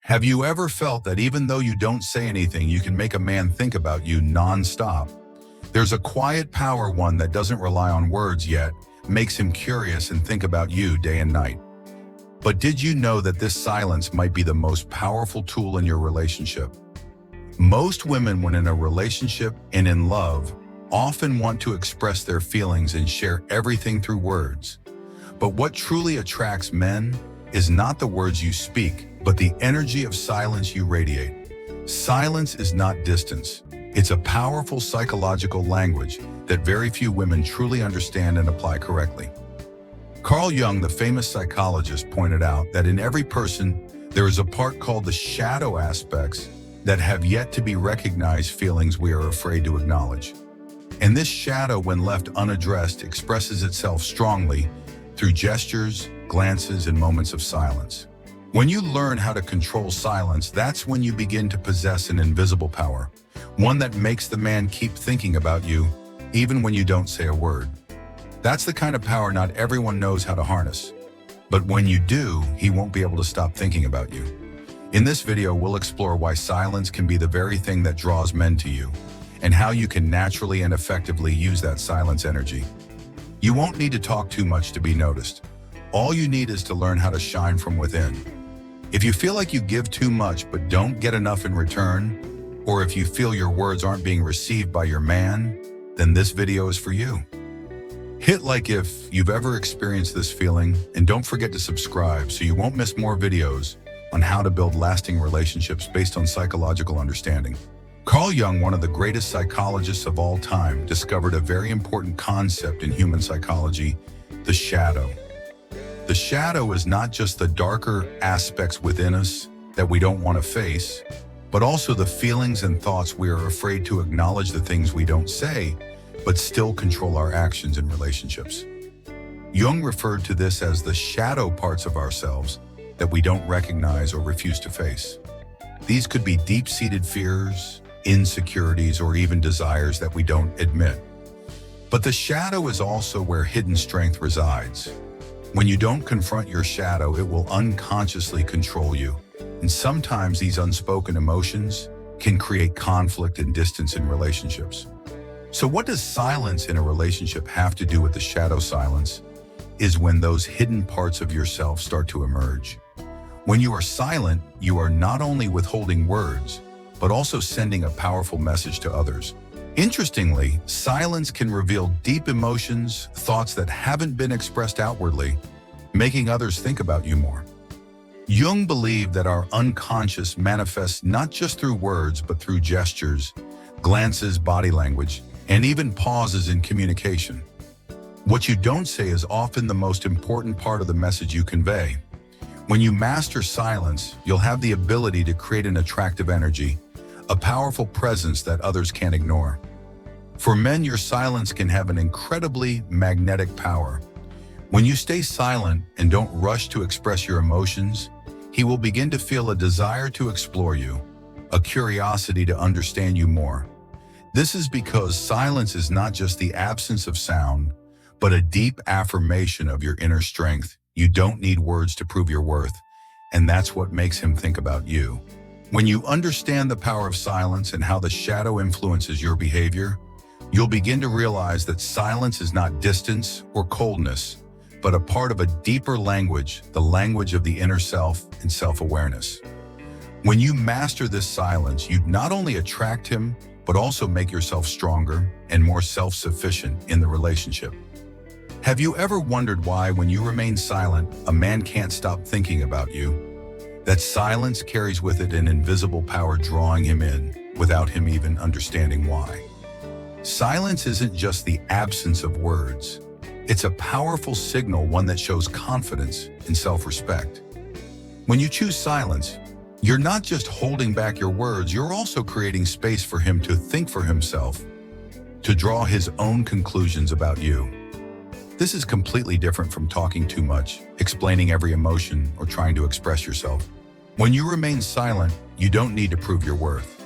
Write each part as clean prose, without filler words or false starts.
Have you ever felt that even though you don't say anything, you can make a man think about you nonstop? There's a quiet power, one that doesn't rely on words yet, makes him curious and think about you day and night. But did you know that this silence might be the most powerful tool in your relationship? Most women, when in a relationship and in love, often want to express their feelings and share everything through words. But what truly attracts men is not the words you speak, but the energy of silence you radiate. Silence is not distance. It's a powerful psychological language that very few women truly understand and apply correctly. Carl Jung, the famous psychologist, pointed out that in every person, there is a part called the shadow aspects that have yet to be recognized, feelings we are afraid to acknowledge. And this shadow, when left unaddressed, expresses itself strongly through gestures, glances, and moments of silence. When you learn how to control silence, that's when you begin to possess an invisible power, one that makes the man keep thinking about you, even when you don't say a word. That's the kind of power not everyone knows how to harness. But when you do, he won't be able to stop thinking about you. In this video, we'll explore why silence can be the very thing that draws men to you, and how you can naturally and effectively use that silence energy. You won't need to talk too much to be noticed. All you need is to learn how to shine from within. If you feel like you give too much but don't get enough in return, or if you feel your words aren't being received by your man, then this video is for you. Hit like if you've ever experienced this feeling, and don't forget to subscribe so you won't miss more videos on how to build lasting relationships based on psychological understanding. Carl Jung, one of the greatest psychologists of all time, discovered a very important concept in human psychology: the shadow. The shadow is not just the darker aspects within us that we don't want to face, but also the feelings and thoughts we are afraid to acknowledge, the things we don't say, but still control our actions in relationships. Jung referred to this as the shadow parts of ourselves that we don't recognize or refuse to face. These could be deep-seated fears, insecurities, or even desires that we don't admit. But the shadow is also where hidden strength resides. When you don't confront your shadow, it will unconsciously control you. And sometimes these unspoken emotions can create conflict and distance in relationships. So what does silence in a relationship have to do with the shadow? Silence is when those hidden parts of yourself start to emerge. When you are silent, you are not only withholding words, but also sending a powerful message to others. Interestingly, silence can reveal deep emotions, thoughts that haven't been expressed outwardly, making others think about you more. Jung believed that our unconscious manifests not just through words, but through gestures, glances, body language, and even pauses in communication. What you don't say is often the most important part of the message you convey. When you master silence, you'll have the ability to create an attractive energy, a powerful presence that others can't ignore. For men, your silence can have an incredibly magnetic power. When you stay silent and don't rush to express your emotions, he will begin to feel a desire to explore you, a curiosity to understand you more. This is because silence is not just the absence of sound, but a deep affirmation of your inner strength. You don't need words to prove your worth, and that's what makes him think about you. When you understand the power of silence and how the shadow influences your behavior, you'll begin to realize that silence is not distance or coldness, but a part of a deeper language, the language of the inner self and self-awareness. When you master this silence, you not only attract him, but also make yourself stronger and more self-sufficient in the relationship. Have you ever wondered why, when you remain silent, a man can't stop thinking about you? That silence carries with it an invisible power, drawing him in without him even understanding why. Silence isn't just the absence of words. It's a powerful signal, one that shows confidence and self-respect. When you choose silence, you're not just holding back your words, you're also creating space for him to think for himself, to draw his own conclusions about you. This is completely different from talking too much, explaining every emotion, or trying to express yourself. When you remain silent, you don't need to prove your worth.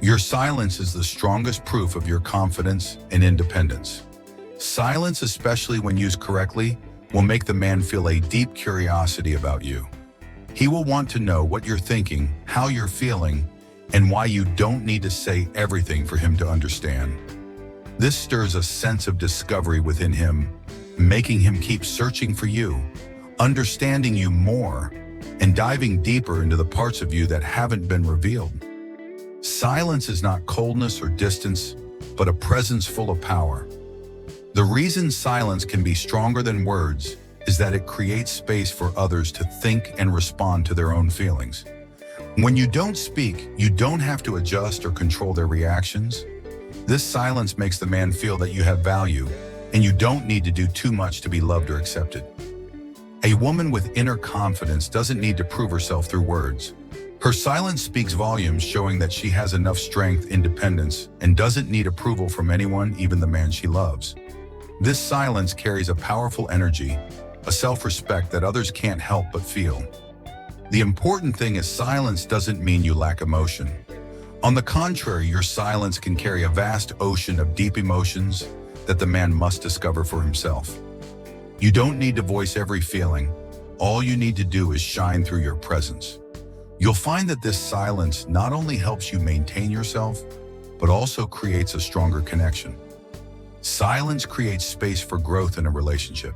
Your silence is the strongest proof of your confidence and independence. Silence, especially when used correctly, will make the man feel a deep curiosity about you. He will want to know what you're thinking, how you're feeling, and why you don't need to say everything for him to understand. This stirs a sense of discovery within him, making him keep searching for you, understanding you more, and diving deeper into the parts of you that haven't been revealed. Silence is not coldness or distance, but a presence full of power. The reason silence can be stronger than words is that it creates space for others to think and respond to their own feelings. When you don't speak, you don't have to adjust or control their reactions. This silence makes the man feel that you have value, and you don't need to do too much to be loved or accepted. A woman with inner confidence doesn't need to prove herself through words. Her silence speaks volumes, showing that she has enough strength, independence, and doesn't need approval from anyone, even the man she loves. This silence carries a powerful energy, a self-respect that others can't help but feel. The important thing is silence doesn't mean you lack emotion. On the contrary, your silence can carry a vast ocean of deep emotions that the man must discover for himself. You don't need to voice every feeling. All you need to do is shine through your presence. You'll find that this silence not only helps you maintain yourself, but also creates a stronger connection. Silence creates space for growth in a relationship.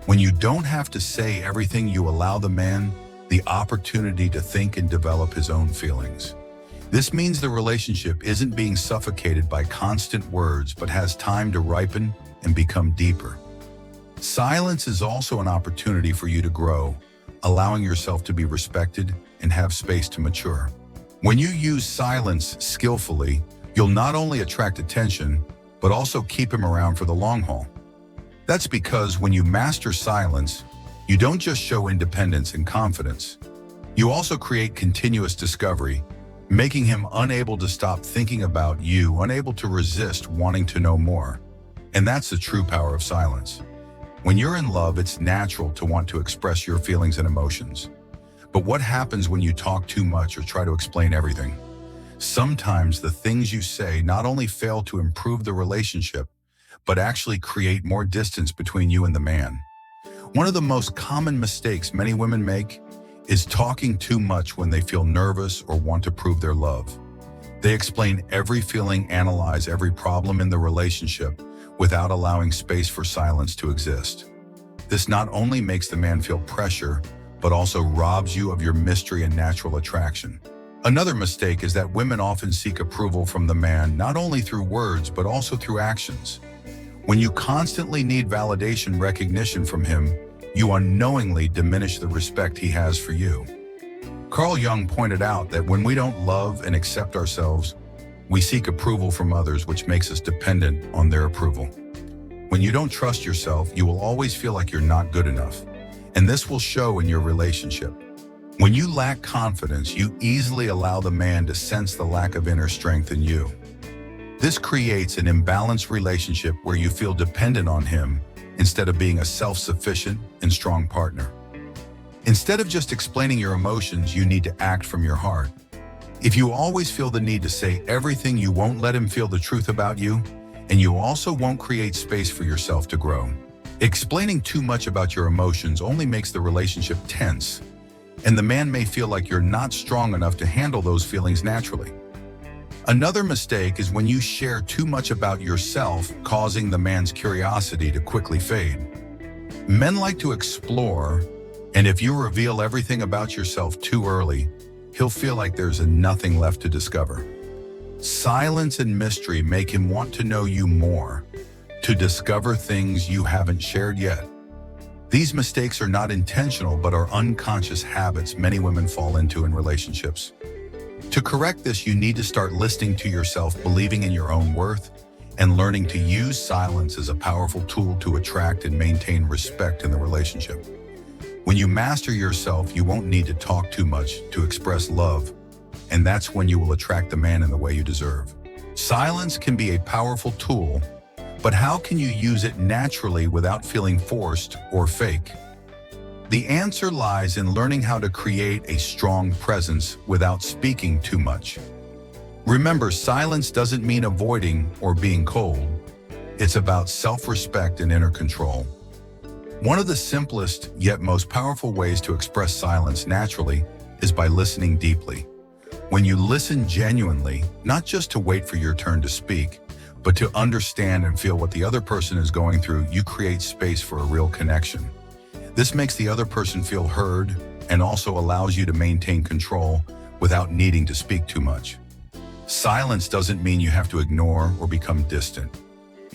When you don't have to say everything, you allow the man the opportunity to think and develop his own feelings. This means the relationship isn't being suffocated by constant words, but has time to ripen and become deeper. Silence is also an opportunity for you to grow, allowing yourself to be respected and have space to mature. When you use silence skillfully, you'll not only attract attention, but also keep him around for the long haul. That's because when you master silence, you don't just show independence and confidence. You also create continuous discovery, making him unable to stop thinking about you, unable to resist wanting to know more. And that's the true power of silence. When you're in love, it's natural to want to express your feelings and emotions. But what happens when you talk too much or try to explain everything? Sometimes the things you say not only fail to improve the relationship, but actually create more distance between you and the man. One of the most common mistakes many women make is talking too much when they feel nervous or want to prove their love. They explain every feeling, analyze every problem in the relationship without allowing space for silence to exist. This not only makes the man feel pressure, but also robs you of your mystery and natural attraction. Another mistake is that women often seek approval from the man, not only through words, but also through actions. When you constantly need validation, recognition from him, you unknowingly diminish the respect he has for you. Carl Jung pointed out that when we don't love and accept ourselves, we seek approval from others, which makes us dependent on their approval. When you don't trust yourself, you will always feel like you're not good enough, and this will show in your relationship. When you lack confidence, you easily allow the man to sense the lack of inner strength in you. This creates an imbalanced relationship where you feel dependent on him instead of being a self-sufficient and strong partner. Instead of just explaining your emotions, you need to act from your heart. If you always feel the need to say everything, you won't let him feel the truth about you, and you also won't create space for yourself to grow. Explaining too much about your emotions only makes the relationship tense, and the man may feel like you're not strong enough to handle those feelings naturally. Another mistake is when you share too much about yourself, causing the man's curiosity to quickly fade. Men like to explore, and if you reveal everything about yourself too early, he'll feel like there's nothing left to discover. Silence and mystery make him want to know you more, to discover things you haven't shared yet. These mistakes are not intentional, but are unconscious habits many women fall into in relationships. To correct this, you need to start listening to yourself, believing in your own worth, and learning to use silence as a powerful tool to attract and maintain respect in the relationship. When you master yourself, you won't need to talk too much to express love, and that's when you will attract the man in the way you deserve. Silence can be a powerful tool, but how can you use it naturally without feeling forced or fake? The answer lies in learning how to create a strong presence without speaking too much. Remember, silence doesn't mean avoiding or being cold. It's about self-respect and inner control. One of the simplest yet most powerful ways to express silence naturally is by listening deeply. When you listen genuinely, not just to wait for your turn to speak, but to understand and feel what the other person is going through, you create space for a real connection. This makes the other person feel heard and also allows you to maintain control without needing to speak too much. Silence doesn't mean you have to ignore or become distant.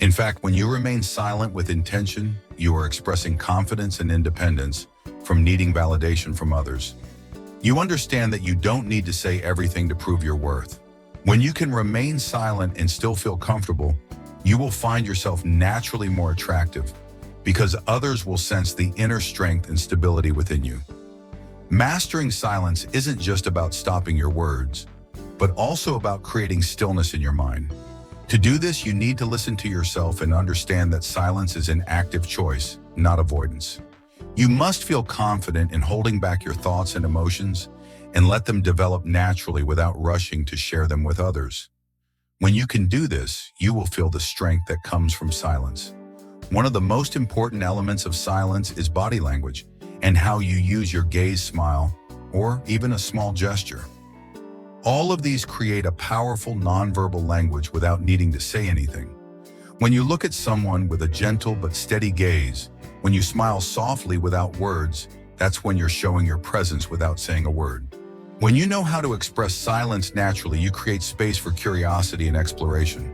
In fact, when you remain silent with intention, you are expressing confidence and independence from needing validation from others. You understand that you don't need to say everything to prove your worth. When you can remain silent and still feel comfortable, you will find yourself naturally more attractive because others will sense the inner strength and stability within you. Mastering silence isn't just about stopping your words, but also about creating stillness in your mind. To do this, you need to listen to yourself and understand that silence is an active choice, not avoidance. You must feel confident in holding back your thoughts and emotions and let them develop naturally without rushing to share them with others. When you can do this, you will feel the strength that comes from silence. One of the most important elements of silence is body language and how you use your gaze, smile, or even a small gesture. All of these create a powerful nonverbal language without needing to say anything. When you look at someone with a gentle but steady gaze, when you smile softly without words, that's when you're showing your presence without saying a word. When you know how to express silence naturally, you create space for curiosity and exploration.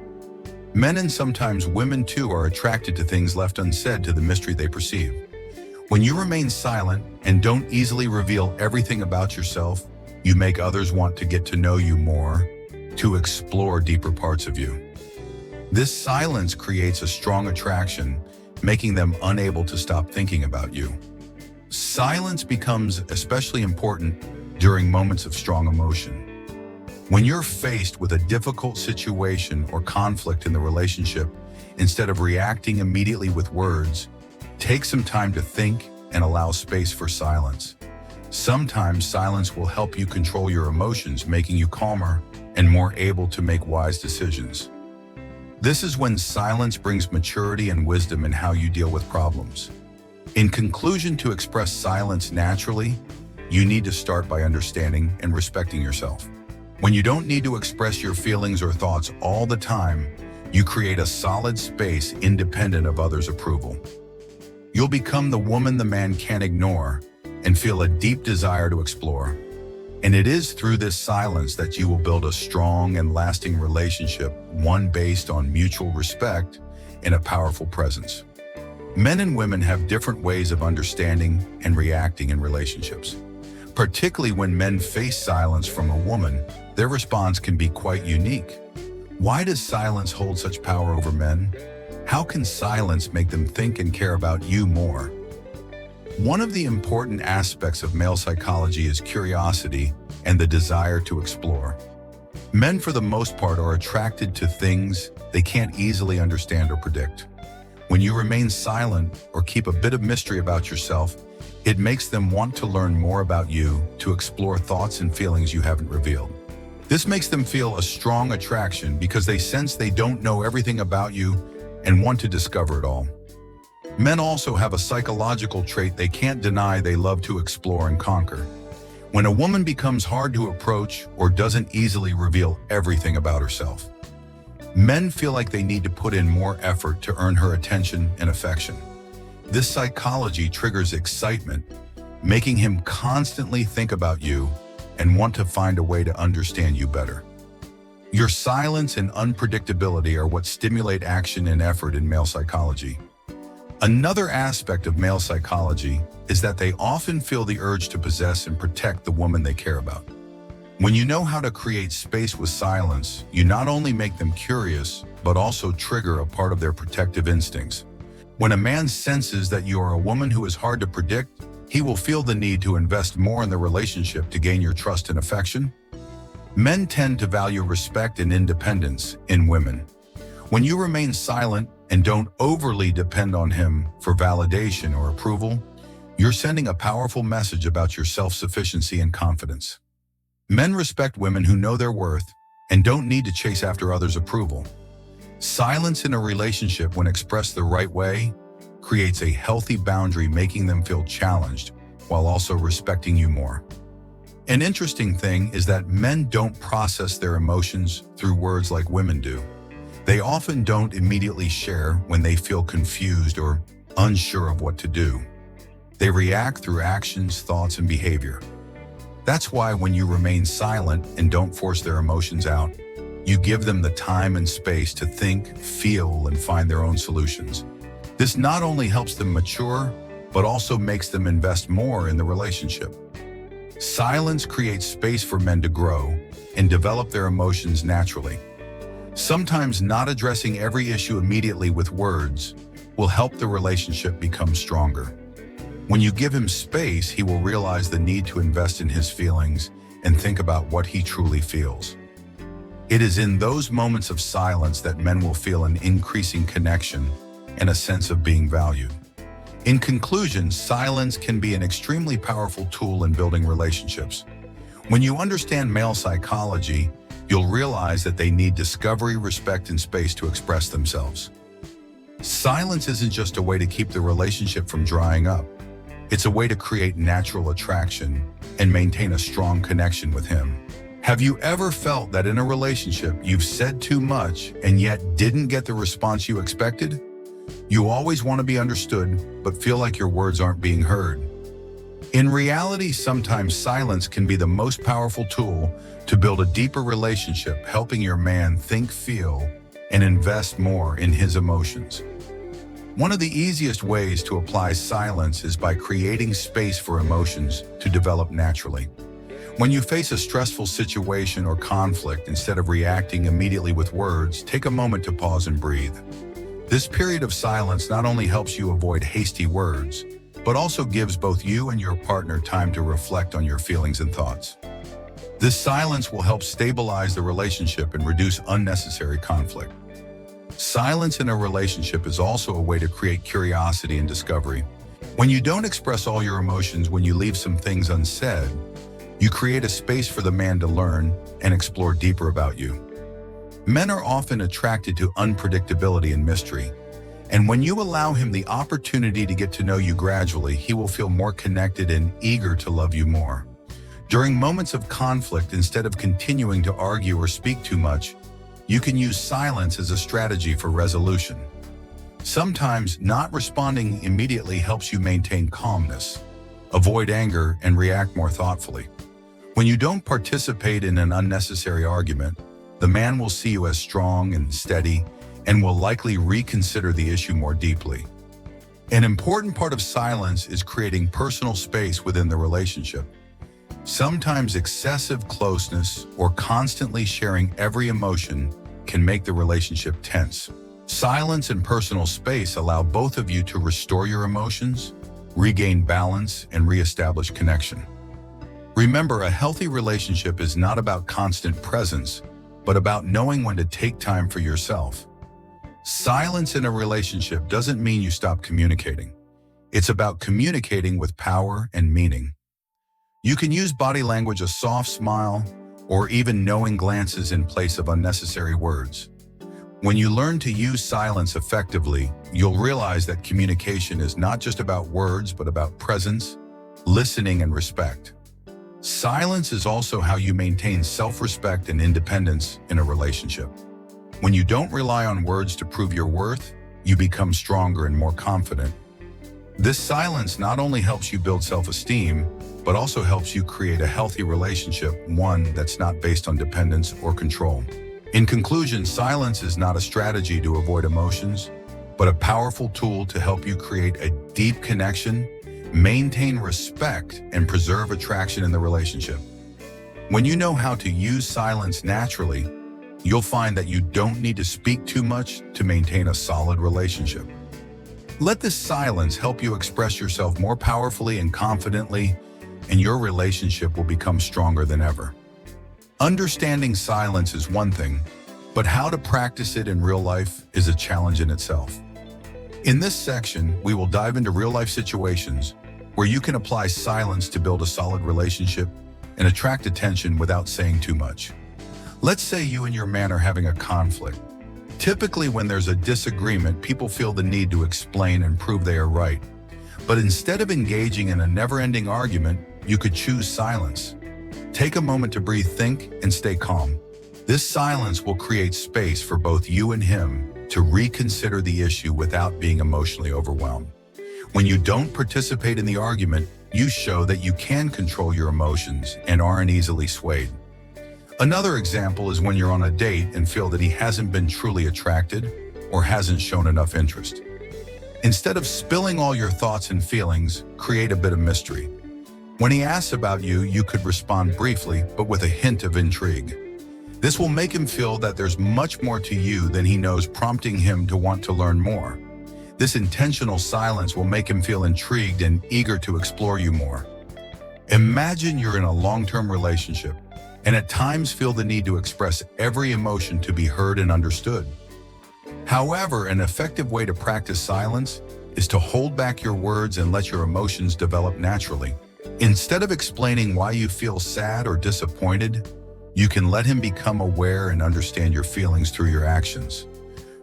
Men and sometimes women too are attracted to things left unsaid, to the mystery they perceive. When you remain silent and don't easily reveal everything about yourself, you make others want to get to know you more, to explore deeper parts of you. This silence creates a strong attraction, making them unable to stop thinking about you. Silence becomes especially important during moments of strong emotion. When you're faced with a difficult situation or conflict in the relationship, instead of reacting immediately with words, take some time to think and allow space for silence. Sometimes silence will help you control your emotions, making you calmer and more able to make wise decisions. This is when silence brings maturity and wisdom in how you deal with problems. In conclusion, to express silence naturally, you need to start by understanding and respecting yourself. When you don't need to express your feelings or thoughts all the time, you create a solid space independent of others' approval. You'll become the woman the man can't ignore and feel a deep desire to explore. And it is through this silence that you will build a strong and lasting relationship, one based on mutual respect and a powerful presence. Men and women have different ways of understanding and reacting in relationships. Particularly when men face silence from a woman, their response can be quite unique. Why does silence hold such power over men? How can silence make them think and care about you more? One of the important aspects of male psychology is curiosity and the desire to explore. Men, for the most part, are attracted to things they can't easily understand or predict. When you remain silent or keep a bit of mystery about yourself, it makes them want to learn more about you, to explore thoughts and feelings you haven't revealed. This makes them feel a strong attraction because they sense they don't know everything about you and want to discover it all. Men also have a psychological trait they can't deny: they love to explore and conquer. When a woman becomes hard to approach or doesn't easily reveal everything about herself, men feel like they need to put in more effort to earn her attention and affection. This psychology triggers excitement, making him constantly think about you and want to find a way to understand you better. Your silence and unpredictability are what stimulate action and effort in male psychology. Another aspect of male psychology is that they often feel the urge to possess and protect the woman they care about. When you know how to create space with silence, you not only make them curious, but also trigger a part of their protective instincts. When a man senses that you are a woman who is hard to predict, he will feel the need to invest more in the relationship to gain your trust and affection. Men tend to value respect and independence in women. When you remain silent and don't overly depend on him for validation or approval, you're sending a powerful message about your self-sufficiency and confidence. Men respect women who know their worth and don't need to chase after others' approval. Silence in a relationship, when expressed the right way, creates a healthy boundary, making them feel challenged while also respecting you more. An interesting thing is that men don't process their emotions through words like women do. They often don't immediately share when they feel confused or unsure of what to do. They react through actions, thoughts, and behavior. That's why when you remain silent and don't force their emotions out, you give them the time and space to think, feel, and find their own solutions. This not only helps them mature, but also makes them invest more in the relationship. Silence creates space for men to grow and develop their emotions naturally. Sometimes not addressing every issue immediately with words will help the relationship become stronger. When you give him space, he will realize the need to invest in his feelings and think about what he truly feels. It is in those moments of silence that men will feel an increasing connection and a sense of being valued. In conclusion, silence can be an extremely powerful tool in building relationships. When you understand male psychology, you'll realize that they need discovery, respect, and space to express themselves. Silence isn't just a way to keep the relationship from drying up. It's a way to create natural attraction and maintain a strong connection with him. Have you ever felt that in a relationship you've said too much and yet didn't get the response you expected? You always want to be understood, but feel like your words aren't being heard. In reality, sometimes silence can be the most powerful tool to build a deeper relationship, helping your man think, feel, and invest more in his emotions. One of the easiest ways to apply silence is by creating space for emotions to develop naturally. When you face a stressful situation or conflict, instead of reacting immediately with words, take a moment to pause and breathe. This period of silence not only helps you avoid hasty words, but also gives both you and your partner time to reflect on your feelings and thoughts. This silence will help stabilize the relationship and reduce unnecessary conflict. Silence in a relationship is also a way to create curiosity and discovery. When you don't express all your emotions, when you leave some things unsaid, you create a space for the man to learn and explore deeper about you. Men are often attracted to unpredictability and mystery, and when you allow him the opportunity to get to know you gradually, he will feel more connected and eager to love you more. During moments of conflict, instead of continuing to argue or speak too much, you can use silence as a strategy for resolution. Sometimes not responding immediately helps you maintain calmness, avoid anger, and react more thoughtfully. When you don't participate in an unnecessary argument, the man will see you as strong and steady and will likely reconsider the issue more deeply. An important part of silence is creating personal space within the relationship. Sometimes excessive closeness or constantly sharing every emotion can make the relationship tense. Silence and personal space allow both of you to restore your emotions, regain balance, and reestablish connection. Remember, a healthy relationship is not about constant presence, but about knowing when to take time for yourself. Silence in a relationship doesn't mean you stop communicating. It's about communicating with power and meaning. You can use body language, a soft smile, or even knowing glances in place of unnecessary words. When you learn to use silence effectively, you'll realize that communication is not just about words, but about presence, listening, and respect. Silence is also how you maintain self-respect and independence in a relationship. When you don't rely on words to prove your worth, you become stronger and more confident. This silence not only helps you build self-esteem, but also helps you create a healthy relationship, one that's not based on dependence or control. In conclusion, silence is not a strategy to avoid emotions, but a powerful tool to help you create a deep connection, maintain respect, and preserve attraction in the relationship. When you know how to use silence naturally, you'll find that you don't need to speak too much to maintain a solid relationship. Let this silence help you express yourself more powerfully and confidently, and your relationship will become stronger than ever. Understanding silence is one thing, but how to practice it in real life is a challenge in itself. In this section, we will dive into real-life situations where you can apply silence to build a solid relationship and attract attention without saying too much. Let's say you and your man are having a conflict. Typically, when there's a disagreement, people feel the need to explain and prove they are right. But instead of engaging in a never-ending argument, you could choose silence. Take a moment to breathe, think, and stay calm. This silence will create space for both you and him to reconsider the issue without being emotionally overwhelmed. When you don't participate in the argument, you show that you can control your emotions and aren't easily swayed. Another example is when you're on a date and feel that he hasn't been truly attracted or hasn't shown enough interest. Instead of spilling all your thoughts and feelings, create a bit of mystery. When he asks about you, you could respond briefly, but with a hint of intrigue. This will make him feel that there's much more to you than he knows, prompting him to want to learn more. This intentional silence will make him feel intrigued and eager to explore you more. Imagine you're in a long-term relationship and at times feel the need to express every emotion to be heard and understood. However, an effective way to practice silence is to hold back your words and let your emotions develop naturally. Instead of explaining why you feel sad or disappointed, you can let him become aware and understand your feelings through your actions.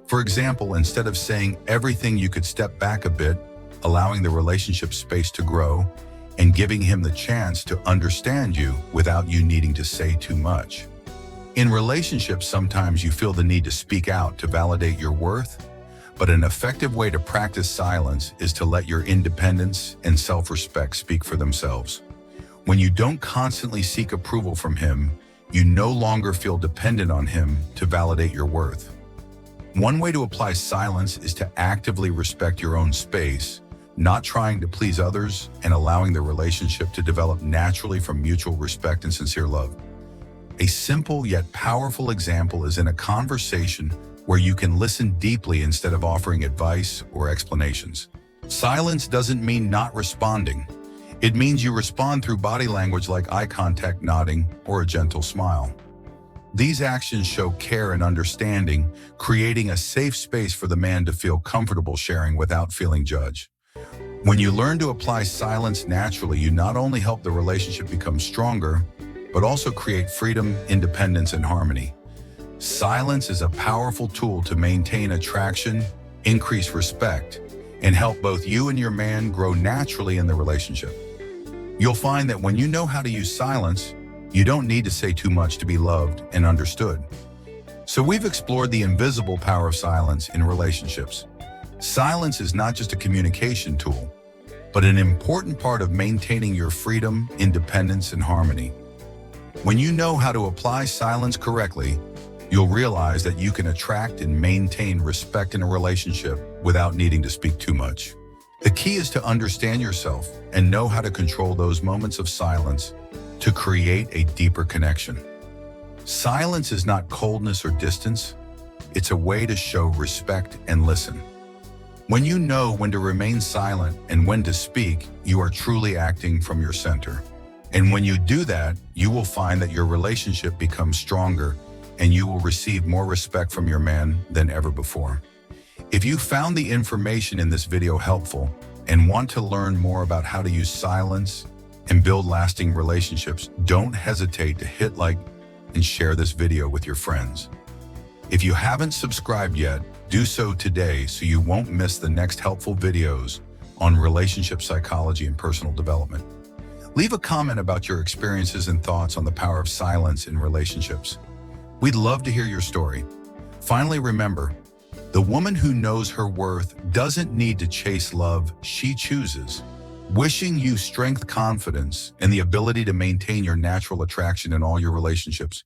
For example, instead of saying everything, you could step back a bit, allowing the relationship space to grow and giving him the chance to understand you without you needing to say too much. In relationships, sometimes you feel the need to speak out to validate your worth, but an effective way to practice silence is to let your independence and self-respect speak for themselves. When you don't constantly seek approval from him, you no longer feel dependent on him to validate your worth. One way to apply silence is to actively respect your own space, not trying to please others, and allowing the relationship to develop naturally from mutual respect and sincere love. A simple yet powerful example is in a conversation where you can listen deeply instead of offering advice or explanations. Silence doesn't mean not responding. It means you respond through body language like eye contact, nodding, or a gentle smile. These actions show care and understanding, creating a safe space for the man to feel comfortable sharing without feeling judged. When you learn to apply silence naturally, you not only help the relationship become stronger, but also create freedom, independence, and harmony. Silence is a powerful tool to maintain attraction, increase respect, and help both you and your man grow naturally in the relationship. You'll find that when you know how to use silence, you don't need to say too much to be loved and understood. So we've explored the invisible power of silence in relationships. Silence is not just a communication tool, but an important part of maintaining your freedom, independence, and harmony. When you know how to apply silence correctly, you'll realize that you can attract and maintain respect in a relationship without needing to speak too much. The key is to understand yourself and know how to control those moments of silence to create a deeper connection. Silence is not coldness or distance. It's a way to show respect and listen. When you know when to remain silent and when to speak, you are truly acting from your center. And when you do that, you will find that your relationship becomes stronger and you will receive more respect from your man than ever before. If you found the information in this video helpful and want to learn more about how to use silence and build lasting relationships, don't hesitate to hit like and share this video with your friends. If you haven't subscribed yet, do so today so you won't miss the next helpful videos on relationship psychology and personal development. Leave a comment about your experiences and thoughts on the power of silence in relationships. We'd love to hear your story. Finally, remember, the woman who knows her worth doesn't need to chase love, she chooses. Wishing you strength, confidence, and the ability to maintain your natural attraction in all your relationships.